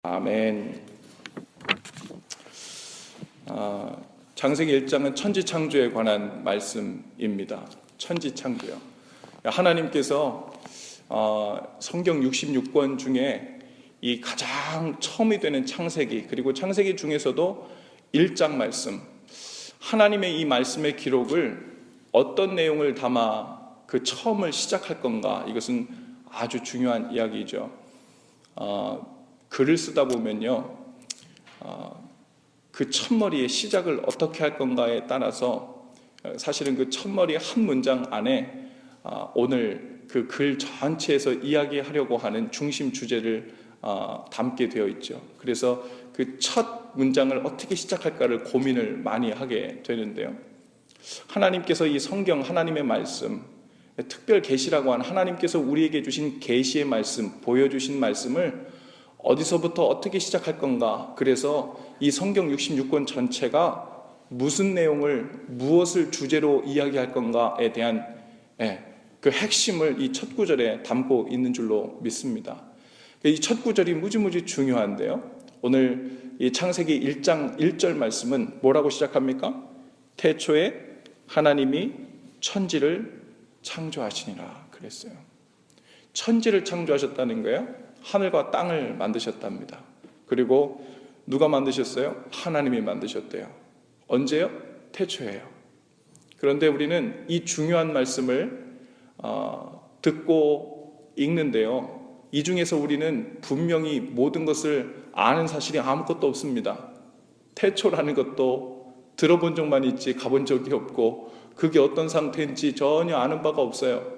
아멘. 창세기 1장은 천지창조에 관한 말씀입니다. 천지창조요. 하나님께서 성경 66권 중에 이 가장 처음이 되는 창세기, 그리고 창세기 중에서도 1장 말씀, 하나님의 이 말씀의 기록을 어떤 내용을 담아 그 처음을 시작할 건가, 이것은 아주 중요한 이야기죠. 글을 쓰다 보면요, 그 첫머리의 시작을 어떻게 할 건가에 따라서 사실은 그 첫머리 한 문장 안에 오늘 그 글 전체에서 이야기하려고 하는 중심 주제를 담게 되어 있죠. 그래서 그 첫 문장을 어떻게 시작할까를 고민을 많이 하게 되는데요, 하나님께서 이 성경, 하나님의 말씀, 특별 계시라고 하는 하나님께서 우리에게 주신 계시의 말씀, 보여주신 말씀을 어디서부터 어떻게 시작할 건가, 그래서 이 성경 66권 전체가 무슨 내용을, 무엇을 주제로 이야기할 건가에 대한 그 핵심을 이 첫 구절에 담고 있는 줄로 믿습니다. 이 첫 구절이 무지무지 중요한데요, 오늘 이 창세기 1장 1절 말씀은 뭐라고 시작합니까? 태초에 하나님이 천지를 창조하시니라 그랬어요. 천지를 창조하셨다는 거예요. 하늘과 땅을 만드셨답니다. 그리고 누가 만드셨어요? 하나님이 만드셨대요. 언제요? 태초에요. 그런데 우리는 이 중요한 말씀을 듣고 읽는데요, 이 중에서 우리는 분명히 모든 것을 아는 사실이 아무것도 없습니다. 태초라는 것도 들어본 적만 있지 가본 적이 없고, 그게 어떤 상태인지 전혀 아는 바가 없어요.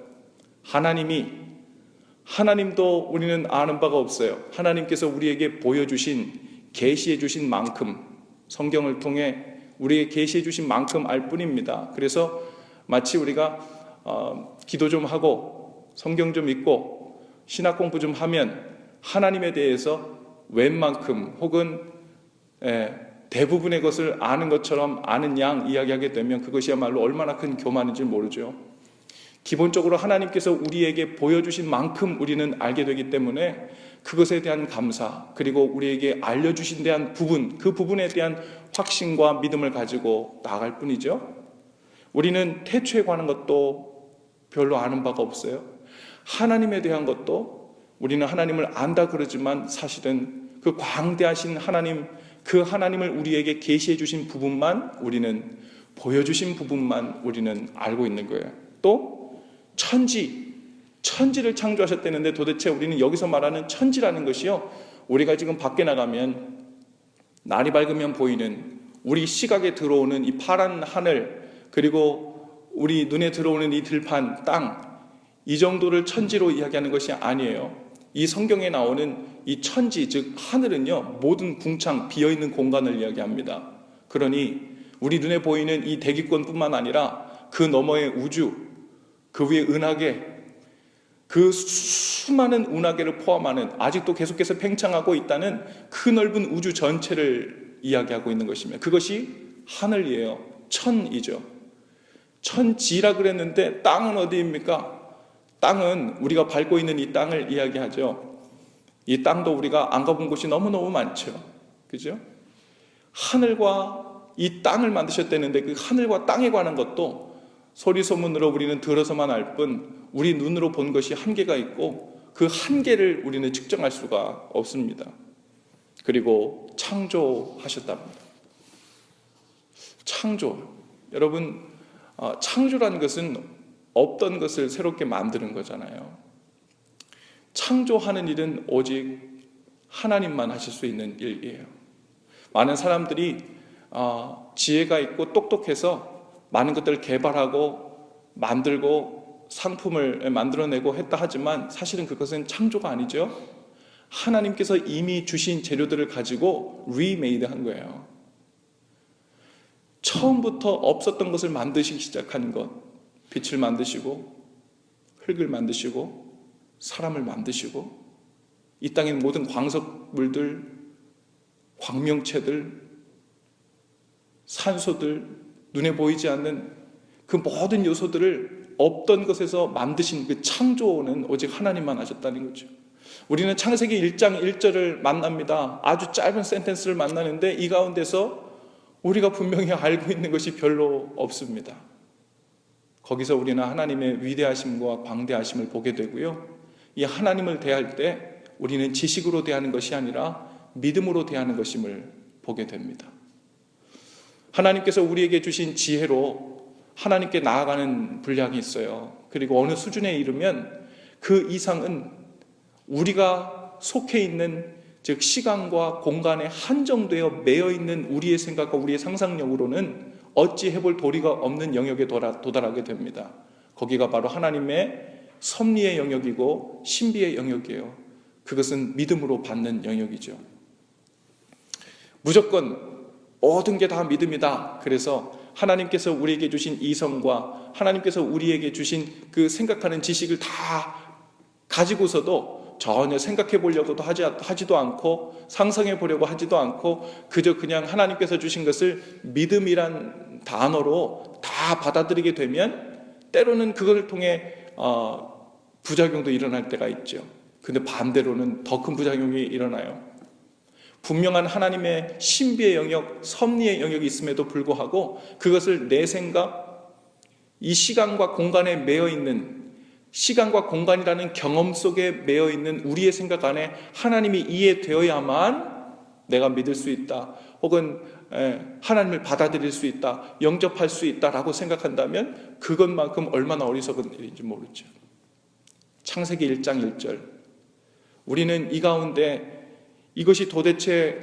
하나님도 우리는 아는 바가 없어요. 하나님께서 우리에게 보여주신, 계시해 주신 만큼, 성경을 통해 우리에게 계시해 주신 만큼 알 뿐입니다. 그래서 마치 우리가 기도 좀 하고 성경 좀 읽고 신학 공부 좀 하면 하나님에 대해서 웬만큼 혹은 대부분의 것을 아는 것처럼 아는 양 이야기하게 되면 그것이야말로 얼마나 큰 교만인지 모르죠. 기본적으로 하나님께서 우리에게 보여주신 만큼 우리는 알게 되기 때문에 그것에 대한 감사, 그리고 우리에게 알려주신 대한 부분, 그 부분에 대한 확신과 믿음을 가지고 나아갈 뿐이죠. 우리는 태초에 관한 것도 별로 아는 바가 없어요. 하나님에 대한 것도 우리는 하나님을 안다 그러지만 사실은 그 광대하신 하나님, 그 하나님을 우리에게 계시해 주신 부분만, 우리는 보여주신 부분만 우리는 알고 있는 거예요. 또 천지를 창조하셨다는데 도대체 우리는 여기서 말하는 천지라는 것이요, 우리가 지금 밖에 나가면 날이 밝으면 보이는, 우리 시각에 들어오는 이 파란 하늘, 그리고 우리 눈에 들어오는 이 들판 땅, 이 정도를 천지로 이야기하는 것이 아니에요. 이 성경에 나오는 이 천지, 즉 하늘은요, 모든 궁창 비어있는 공간을 이야기합니다. 그러니 우리 눈에 보이는 이 대기권뿐만 아니라 그 너머의 우주, 그 위에 은하계, 그 수많은 은하계를 포함하는, 아직도 계속해서 팽창하고 있다는 그 넓은 우주 전체를 이야기하고 있는 것이며, 그것이 하늘이에요. 천이죠. 천지라 그랬는데 땅은 어디입니까? 땅은 우리가 밟고 있는 이 땅을 이야기하죠. 이 땅도 우리가 안 가본 곳이 너무너무 많죠. 그죠? 하늘과 이 땅을 만드셨다는데 그 하늘과 땅에 관한 것도 소리소문으로 우리는 들어서만 알 뿐, 우리 눈으로 본 것이 한계가 있고 그 한계를 우리는 측정할 수가 없습니다. 그리고 창조하셨답니다. 창조. 여러분, 창조라는 것은 없던 것을 새롭게 만드는 거잖아요. 창조하는 일은 오직 하나님만 하실 수 있는 일이에요. 많은 사람들이 지혜가 있고 똑똑해서 많은 것들을 개발하고 만들고 상품을 만들어내고 했다 하지만 사실은 그것은 창조가 아니죠. 하나님께서 이미 주신 재료들을 가지고 리메이드 한 거예요. 처음부터 없었던 것을 만드시기 시작한 것, 빛을 만드시고 흙을 만드시고 사람을 만드시고 이 땅의 모든 광석물들, 광명체들, 산소들, 눈에 보이지 않는 그 모든 요소들을 없던 것에서 만드신 그 창조는 오직 하나님만 하셨다는 거죠. 우리는 창세기 1장 1절을 만납니다. 아주 짧은 센텐스를 만나는데 이 가운데서 우리가 분명히 알고 있는 것이 별로 없습니다. 거기서 우리는 하나님의 위대하심과 광대하심을 보게 되고요. 이 하나님을 대할 때 우리는 지식으로 대하는 것이 아니라 믿음으로 대하는 것임을 보게 됩니다. 하나님께서 우리에게 주신 지혜로 하나님께 나아가는 분량이 있어요. 그리고 어느 수준에 이르면 그 이상은 우리가 속해 있는, 즉 시간과 공간에 한정되어 매여 있는 우리의 생각과 우리의 상상력으로는 어찌 해볼 도리가 없는 영역에 도달하게 됩니다. 거기가 바로 하나님의 섭리의 영역이고 신비의 영역이에요. 그것은 믿음으로 받는 영역이죠. 무조건 모든 게 다 믿음이다. 그래서 하나님께서 우리에게 주신 이성과 하나님께서 우리에게 주신 그 생각하는 지식을 다 가지고서도 전혀 생각해 보려고도 하지도 않고 상상해 보려고 하지도 않고 그저 그냥 하나님께서 주신 것을 믿음이란 단어로 다 받아들이게 되면 때로는 그걸 통해 부작용도 일어날 때가 있죠. 근데 반대로는 더 큰 부작용이 일어나요. 분명한 하나님의 신비의 영역, 섭리의 영역이 있음에도 불구하고 그것을 내 생각, 이 시간과 공간에 매여 있는, 시간과 공간이라는 경험 속에 매여 있는 우리의 생각 안에 하나님이 이해되어야만 내가 믿을 수 있다, 혹은 하나님을 받아들일 수 있다, 영접할 수 있다라고 생각한다면 그것만큼 얼마나 어리석은 일인지 모르죠. 창세기 1장 1절, 우리는 이 가운데 이것이 도대체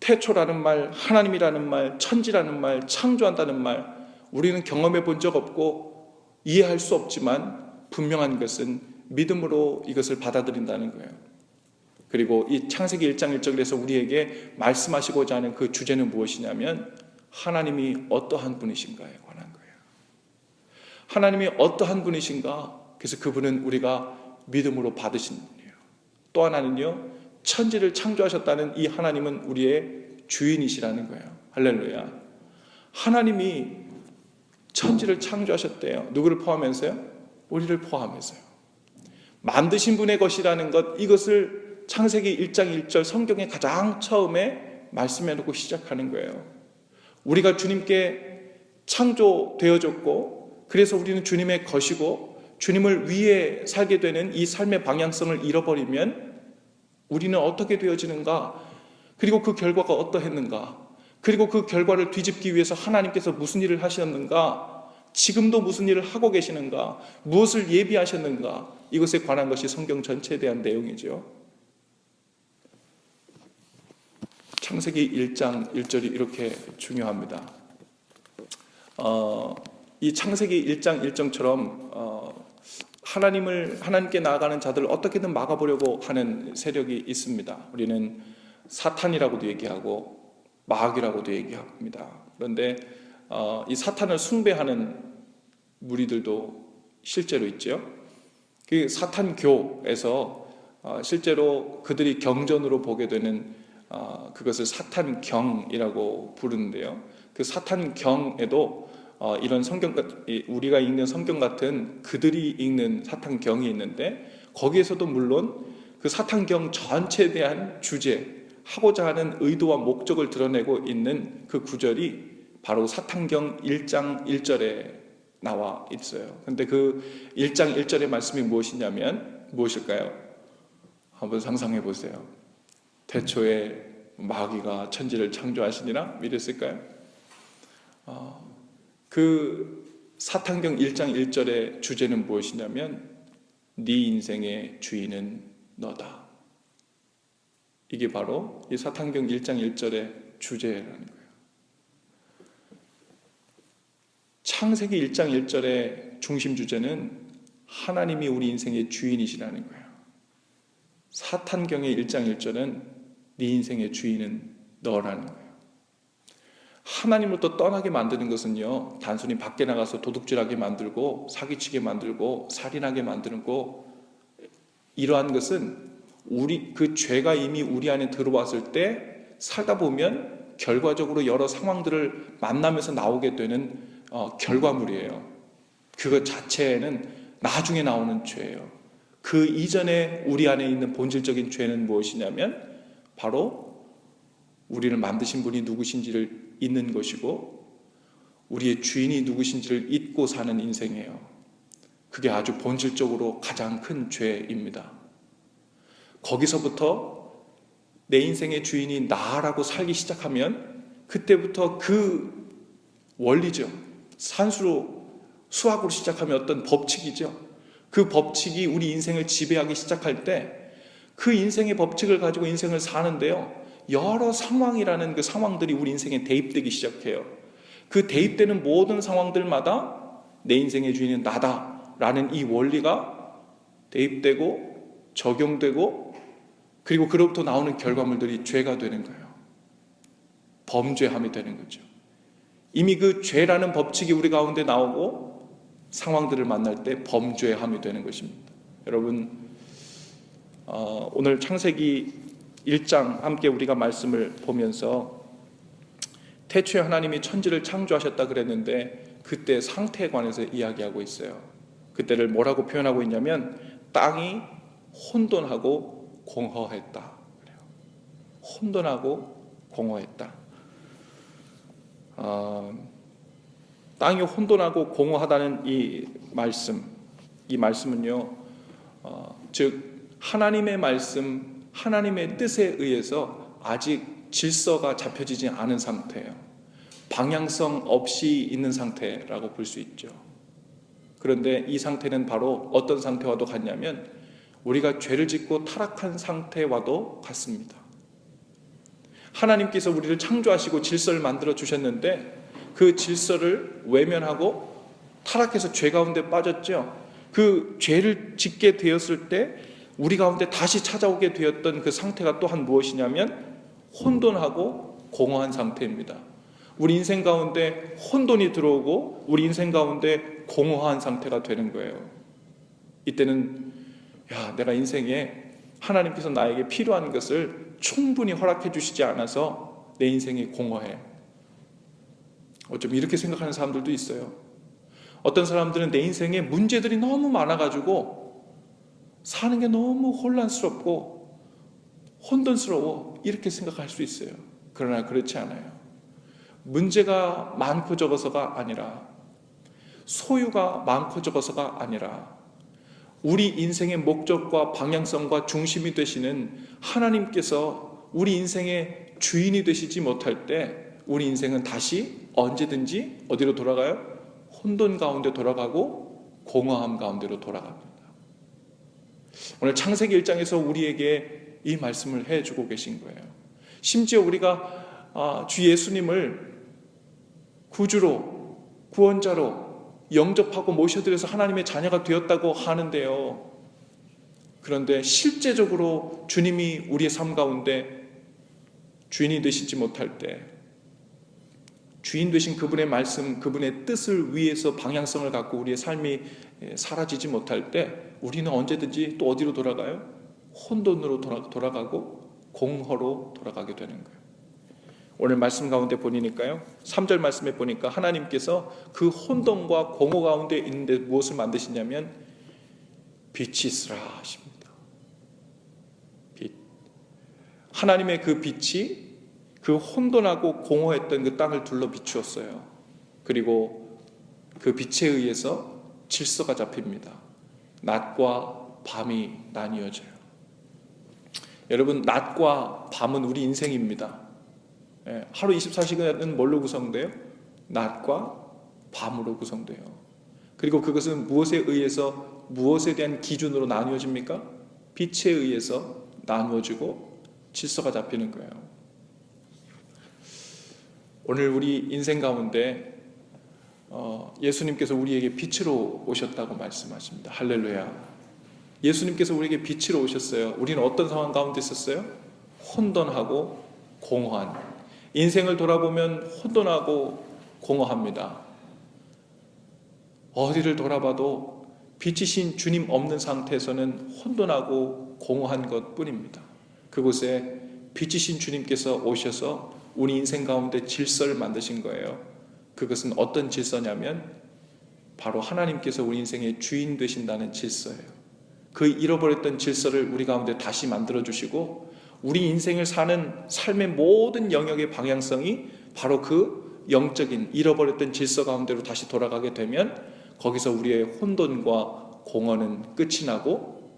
태초라는 말, 하나님이라는 말, 천지라는 말, 창조한다는 말, 우리는 경험해 본 적 없고 이해할 수 없지만 분명한 것은 믿음으로 이것을 받아들인다는 거예요. 그리고 이 창세기 1장 1절에서 우리에게 말씀하시고자 하는 그 주제는 무엇이냐면 하나님이 어떠한 분이신가에 관한 거예요. 하나님이 어떠한 분이신가? 그래서 그분은 우리가 믿음으로 받으신 분이에요. 또 하나는요, 천지를 창조하셨다는 이 하나님은 우리의 주인이시라는 거예요. 할렐루야. 하나님이 천지를 창조하셨대요. 누구를 포함해서요? 우리를 포함해서요. 만드신 분의 것이라는 것, 이것을 창세기 1장 1절 성경에 가장 처음에 말씀해 놓고 시작하는 거예요. 우리가 주님께 창조되어졌고 그래서 우리는 주님의 것이고 주님을 위해 살게 되는 이 삶의 방향성을 잃어버리면 우리는 어떻게 되어지는가? 그리고 그 결과가 어떠했는가? 그리고 그 결과를 뒤집기 위해서 하나님께서 무슨 일을 하셨는가? 지금도 무슨 일을 하고 계시는가? 무엇을 예비하셨는가? 이것에 관한 것이 성경 전체에 대한 내용이죠. 창세기 1장 1절이 이렇게 중요합니다. 이 창세기 1장 1절처럼 하나님께 나아가는 자들을 어떻게든 막아보려고 하는 세력이 있습니다. 우리는 사탄이라고도 얘기하고 마귀라고도 얘기합니다. 그런데 이 사탄을 숭배하는 무리들도 실제로 있죠. 그 사탄교에서 실제로 그들이 경전으로 보게 되는 그것을 사탄경이라고 부르는데요. 그 사탄경에도 이런 성경, 우리가 읽는 성경 같은 그들이 읽는 사탄경이 있는데 거기에서도 물론 그 사탄경 전체에 대한 주제, 하고자 하는 의도와 목적을 드러내고 있는 그 구절이 바로 사탄경 1장 1절에 나와 있어요. 근데 그 1장 1절의 말씀이 무엇이냐면 무엇일까요? 한번 상상해 보세요. 태초에 마귀가 천지를 창조하시니라 믿었을까요? 그 사탄경 1장 1절의 주제는 무엇이냐면 네 인생의 주인은 너다. 이게 바로 이 사탄경 1장 1절의 주제라는 거예요. 창세기 1장 1절의 중심 주제는 하나님이 우리 인생의 주인이시라는 거예요. 사탄경의 1장 1절은 네 인생의 주인은 너라는 거예요. 하나님으로부터 떠나게 만드는 것은요, 단순히 밖에 나가서 도둑질하게 만들고 사기치게 만들고 살인하게 만들고, 이러한 것은 그 죄가 이미 우리 안에 들어왔을 때 살다 보면 결과적으로 여러 상황들을 만나면서 나오게 되는 결과물이에요. 그것 자체는 나중에 나오는 죄예요. 그 이전에 우리 안에 있는 본질적인 죄는 무엇이냐면 바로 우리를 만드신 분이 누구신지를 잊는 것이고 우리의 주인이 누구신지를 잊고 사는 인생이에요. 그게 아주 본질적으로 가장 큰 죄입니다. 거기서부터 내 인생의 주인이 나라고 살기 시작하면 그때부터 그 원리죠. 산수로 수학으로 시작하면 어떤 법칙이죠. 그 법칙이 우리 인생을 지배하기 시작할 때 그 인생의 법칙을 가지고 인생을 사는데요, 여러 상황이라는 그 상황들이 우리 인생에 대입되기 시작해요. 그 대입되는 모든 상황들마다 내 인생의 주인은 나다라는 이 원리가 대입되고 적용되고 그리고 그로부터 나오는 결과물들이 죄가 되는 거예요. 범죄함이 되는 거죠. 이미 그 죄라는 법칙이 우리 가운데 나오고 상황들을 만날 때 범죄함이 되는 것입니다. 여러분, 오늘 창세기 1장 함께 우리가 말씀을 보면서 태초에 하나님이 천지를 창조하셨다 그랬는데 그때 상태에 관해서 이야기하고 있어요. 그때를 뭐라고 표현하고 있냐면 땅이 혼돈하고 공허했다. 혼돈하고 공허했다. 땅이 혼돈하고 공허하다는 이 말씀은요, 즉 하나님의 말씀, 하나님의 뜻에 의해서 아직 질서가 잡혀지지 않은 상태예요. 방향성 없이 있는 상태라고 볼 수 있죠. 그런데 이 상태는 바로 어떤 상태와도 같냐면 우리가 죄를 짓고 타락한 상태와도 같습니다. 하나님께서 우리를 창조하시고 질서를 만들어 주셨는데 그 질서를 외면하고 타락해서 죄 가운데 빠졌죠. 그 죄를 짓게 되었을 때 우리 가운데 다시 찾아오게 되었던 그 상태가 또한 무엇이냐면 혼돈하고 공허한 상태입니다. 우리 인생 가운데 혼돈이 들어오고 우리 인생 가운데 공허한 상태가 되는 거예요. 이때는 내가 인생에 하나님께서 나에게 필요한 것을 충분히 허락해 주시지 않아서 내 인생이 공허해. 어쩜 이렇게 생각하는 사람들도 있어요. 어떤 사람들은 내 인생에 문제들이 너무 많아가지고 사는 게 너무 혼란스럽고 혼돈스러워 이렇게 생각할 수 있어요. 그러나 그렇지 않아요. 문제가 많고 적어서가 아니라 소유가 많고 적어서가 아니라 우리 인생의 목적과 방향성과 중심이 되시는 하나님께서 우리 인생의 주인이 되시지 못할 때 우리 인생은 다시 언제든지 어디로 돌아가요? 혼돈 가운데 돌아가고 공허함 가운데로 돌아갑니다. 오늘 창세기 1장에서 우리에게 이 말씀을 해주고 계신 거예요. 심지어 우리가 주 예수님을 구주로, 구원자로 영접하고 모셔드려서 하나님의 자녀가 되었다고 하는데요. 그런데 실제적으로 주님이 우리의 삶 가운데 주인이 되시지 못할 때 주인 되신 그분의 말씀, 그분의 뜻을 위해서 방향성을 갖고 우리의 삶이 사라지지 못할 때 우리는 언제든지 또 어디로 돌아가요? 혼돈으로 돌아가고 공허로 돌아가게 되는 거예요. 오늘 말씀 가운데 보니까요, 3절 말씀에 보니까 하나님께서 그 혼돈과 공허 가운데 있는데 무엇을 만드시냐면 빛이 있으라 하십니다. 빛. 하나님의 그 빛이 그 혼돈하고 공허했던 그 땅을 둘러 비추었어요. 그리고 그 빛에 의해서 질서가 잡힙니다. 낮과 밤이 나뉘어져요. 여러분, 낮과 밤은 우리 인생입니다. 하루 24시간은 뭘로 구성돼요? 낮과 밤으로 구성돼요. 그리고 그것은 무엇에 의해서, 무엇에 대한 기준으로 나누어집니까? 빛에 의해서 나누어지고 질서가 잡히는 거예요. 오늘 우리 인생 가운데 예수님께서 우리에게 빛으로 오셨다고 말씀하십니다. 할렐루야. 예수님께서 우리에게 빛으로 오셨어요. 우리는 어떤 상황 가운데 있었어요? 혼돈하고 공허한. 인생을 돌아보면 혼돈하고 공허합니다. 어디를 돌아봐도 빛이신 주님 없는 상태에서는 혼돈하고 공허한 것뿐입니다. 그곳에 빛이신 주님께서 오셔서 우리 인생 가운데 질서를 만드신 거예요. 그것은 어떤 질서냐면 바로 하나님께서 우리 인생의 주인 되신다는 질서예요. 그 잃어버렸던 질서를 우리 가운데 다시 만들어주시고 우리 인생을 사는 삶의 모든 영역의 방향성이 바로 그 영적인 잃어버렸던 질서 가운데로 다시 돌아가게 되면 거기서 우리의 혼돈과 공허는 끝이 나고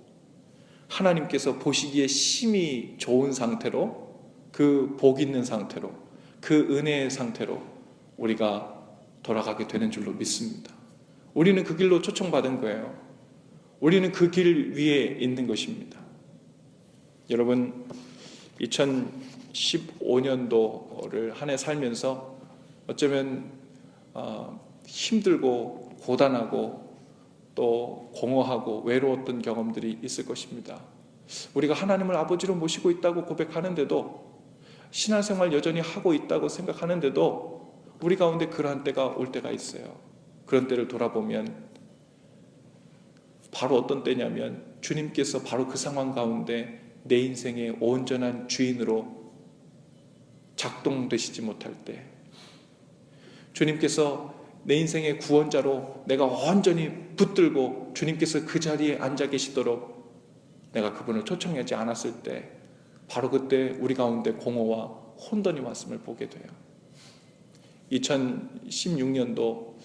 하나님께서 보시기에 심히 좋은 상태로 그 복 있는 상태로 그 은혜의 상태로 우리가 돌아가게 되는 줄로 믿습니다. 우리는 그 길로 초청받은 거예요. 우리는 그 길 위에 있는 것입니다. 여러분 2015년도를 한 해 살면서 어쩌면 힘들고 고단하고 또 공허하고 외로웠던 경험들이 있을 것입니다. 우리가 하나님을 아버지로 모시고 있다고 고백하는데도 신앙생활 여전히 하고 있다고 생각하는데도 우리 가운데 그러한 때가 올 때가 있어요. 그런 때를 돌아보면 바로 어떤 때냐면 주님께서 바로 그 상황 가운데 내 인생의 온전한 주인으로 작동되시지 못할 때, 주님께서 내 인생의 구원자로 내가 완전히 붙들고 주님께서 그 자리에 앉아 계시도록 내가 그분을 초청하지 않았을 때, 바로 그때 우리 가운데 공허와 혼돈이 왔음을 보게 돼요. 2016년도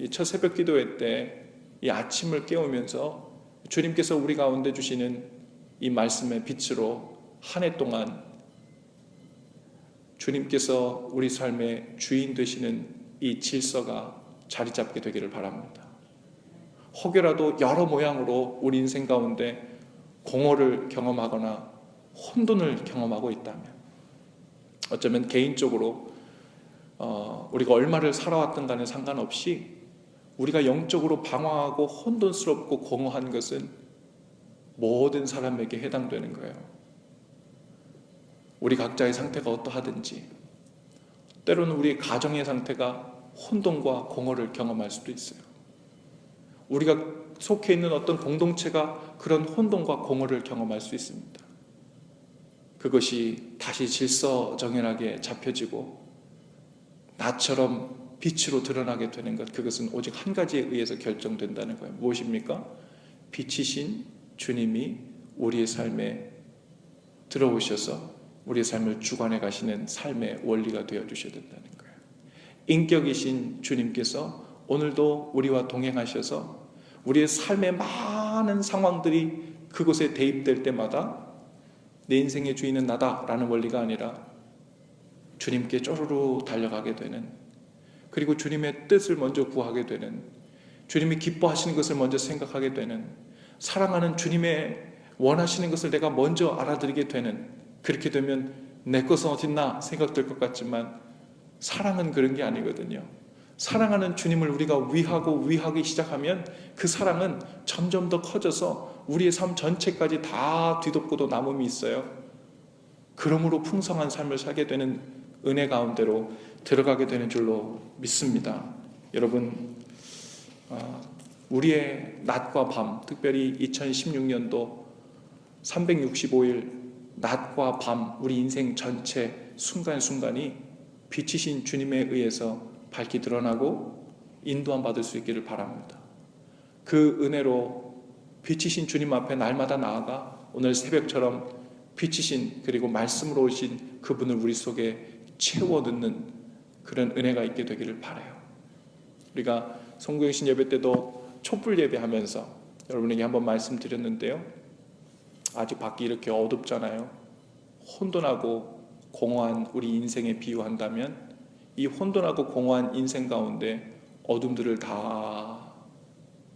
첫 새벽 기도회 때 이 아침을 깨우면서 주님께서 우리 가운데 주시는 이 말씀의 빛으로 한 해 동안 주님께서 우리 삶의 주인 되시는 이 질서가 자리 잡게 되기를 바랍니다. 혹여라도 여러 모양으로 우리 인생 가운데 공허를 경험하거나 혼돈을 경험하고 있다면, 어쩌면 개인적으로 우리가 얼마를 살아왔든 간에 상관없이 우리가 영적으로 방황하고 혼돈스럽고 공허한 것은 모든 사람에게 해당되는 거예요. 우리 각자의 상태가 어떠하든지, 때로는 우리 가정의 상태가 혼돈과 공허를 경험할 수도 있어요. 우리가 속해 있는 어떤 공동체가 그런 혼돈과 공허를 경험할 수 있습니다. 그것이 다시 질서정연하게 잡혀지고 나처럼 빛으로 드러나게 되는 것, 그것은 오직 한 가지에 의해서 결정된다는 거예요. 무엇입니까? 빛이신 주님이 우리의 삶에 들어오셔서 우리의 삶을 주관해 가시는 삶의 원리가 되어주셔야 된다는 거예요. 인격이신 주님께서 오늘도 우리와 동행하셔서 우리의 삶의 많은 상황들이 그곳에 대입될 때마다 내 인생의 주인은 나다라는 원리가 아니라 주님께 쪼르르 달려가게 되는, 그리고 주님의 뜻을 먼저 구하게 되는, 주님이 기뻐하시는 것을 먼저 생각하게 되는, 사랑하는 주님의 원하시는 것을 내가 먼저 알아들이게 되는, 그렇게 되면 내 것은 어딨나 생각될 것 같지만 사랑은 그런 게 아니거든요. 사랑하는 주님을 우리가 위하기 시작하면 그 사랑은 점점 더 커져서 우리의 삶 전체까지 다 뒤덮고도 남음이 있어요. 그러므로 풍성한 삶을 살게 되는 은혜 가운데로 들어가게 되는 줄로 믿습니다. 여러분, 우리의 낮과 밤, 특별히 2016년도 365일 낮과 밤, 우리 인생 전체 순간순간이 빛이신 주님에 의해서 밝히 드러나고 인도함 받을 수 있기를 바랍니다. 그 은혜로 빛이신 주님 앞에 날마다 나아가 오늘 새벽처럼 빛이신, 그리고 말씀으로 오신 그분을 우리 속에 채워 넣는 그런 은혜가 있게 되기를 바라요. 우리가 송구영신 예배 때도 촛불 예배하면서 여러분에게 한번 말씀드렸는데요, 아직 밖이 이렇게 어둡잖아요. 혼돈하고 공허한 우리 인생에 비유한다면 이 혼돈하고 공허한 인생 가운데 어둠들을 다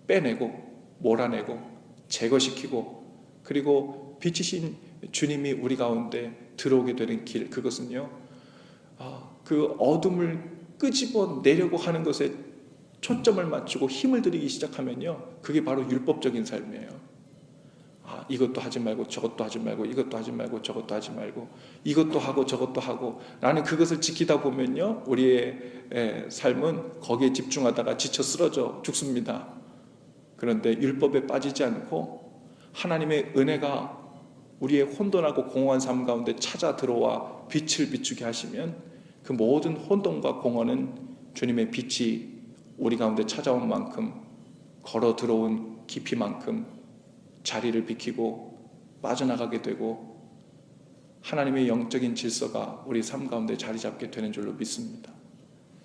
빼내고 몰아내고 제거시키고, 그리고 빛이신 주님이 우리 가운데 들어오게 되는 길, 그것은요, 그 어둠을 끄집어 내려고 하는 것에 초점을 맞추고 힘을 들이기 시작하면요, 그게 바로 율법적인 삶이에요. 이것도 하지 말고 저것도 하지 말고 이것도 하지 말고 저것도 하지 말고 이것도 하고 저것도 하고, 나는 그것을 지키다 보면요, 우리의 삶은 거기에 집중하다가 지쳐 쓰러져 죽습니다. 그런데 율법에 빠지지 않고 하나님의 은혜가 우리의 혼돈하고 공허한 삶 가운데 찾아 들어와 빛을 비추게 하시면 그 모든 혼돈과 공허는 주님의 빛이 우리 가운데 찾아온 만큼, 걸어 들어온 깊이만큼 자리를 비키고 빠져나가게 되고 하나님의 영적인 질서가 우리 삶 가운데 자리 잡게 되는 줄로 믿습니다.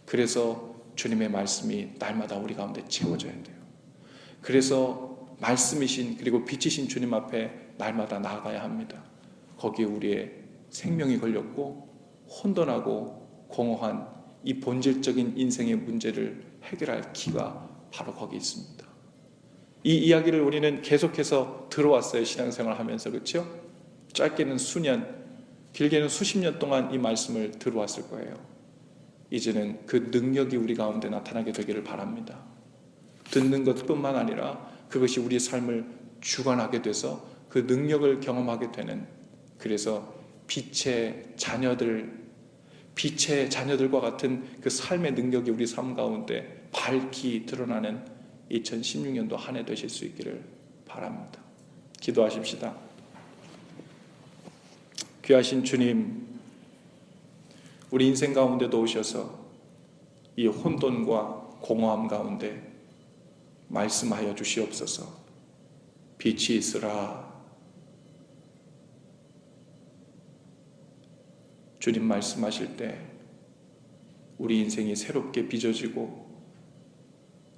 그래서 주님의 말씀이 날마다 우리 가운데 채워져야 돼요. 그래서 말씀이신 그리고 빛이신 주님 앞에 날마다 나아가야 합니다. 거기에 우리의 생명이 걸렸고 혼돈하고 공허한 이 본질적인 인생의 문제를 해결할 키가 바로 거기 있습니다. 이 이야기를 우리는 계속해서 들어왔어요. 신앙생활 하면서. 그렇죠? 짧게는 수년, 길게는 수십 년 동안 이 말씀을 들어왔을 거예요. 이제는 그 능력이 우리 가운데 나타나게 되기를 바랍니다. 듣는 것뿐만 아니라 그것이 우리의 삶을 주관하게 돼서 그 능력을 경험하게 되는, 그래서 빛의 자녀들과 같은 그 삶의 능력이 우리 삶 가운데 밝히 드러나는 2016년도 한 해 되실 수 있기를 바랍니다. 기도하십시다. 귀하신 주님, 우리 인생 가운데도 오셔서 이 혼돈과 공허함 가운데 말씀하여 주시옵소서. 빛이 있으라. 주님 말씀하실 때 우리 인생이 새롭게 빚어지고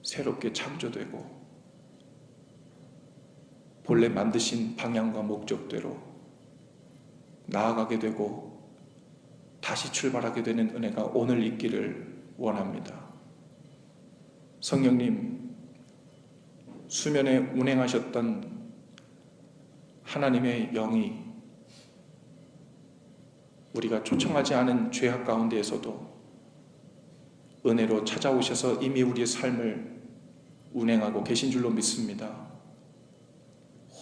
새롭게 창조되고 본래 만드신 방향과 목적대로 나아가게 되고 다시 출발하게 되는 은혜가 오늘 있기를 원합니다. 성령님, 수면에 운행하셨던 하나님의 영이 우리가 초청하지 않은 죄악 가운데에서도 은혜로 찾아오셔서 이미 우리의 삶을 운행하고 계신 줄로 믿습니다.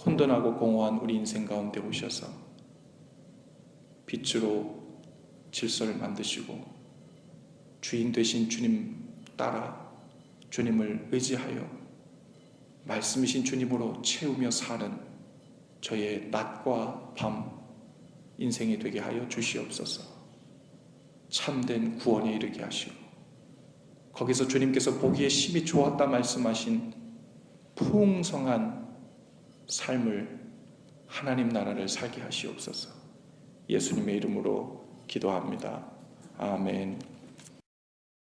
혼돈하고 공허한 우리 인생 가운데 오셔서 빛으로 질서를 만드시고 주인 되신 주님 따라 주님을 의지하여 말씀이신 주님으로 채우며 사는 저의 낮과 밤 인생이 되게 하여 주시옵소서. 참된 구원에 이르게 하시고 거기서 주님께서 보기에 심히 좋았다 말씀하신 풍성한 삶을, 하나님 나라를 살게 하시옵소서. 예수님의 이름으로 기도합니다. 아멘.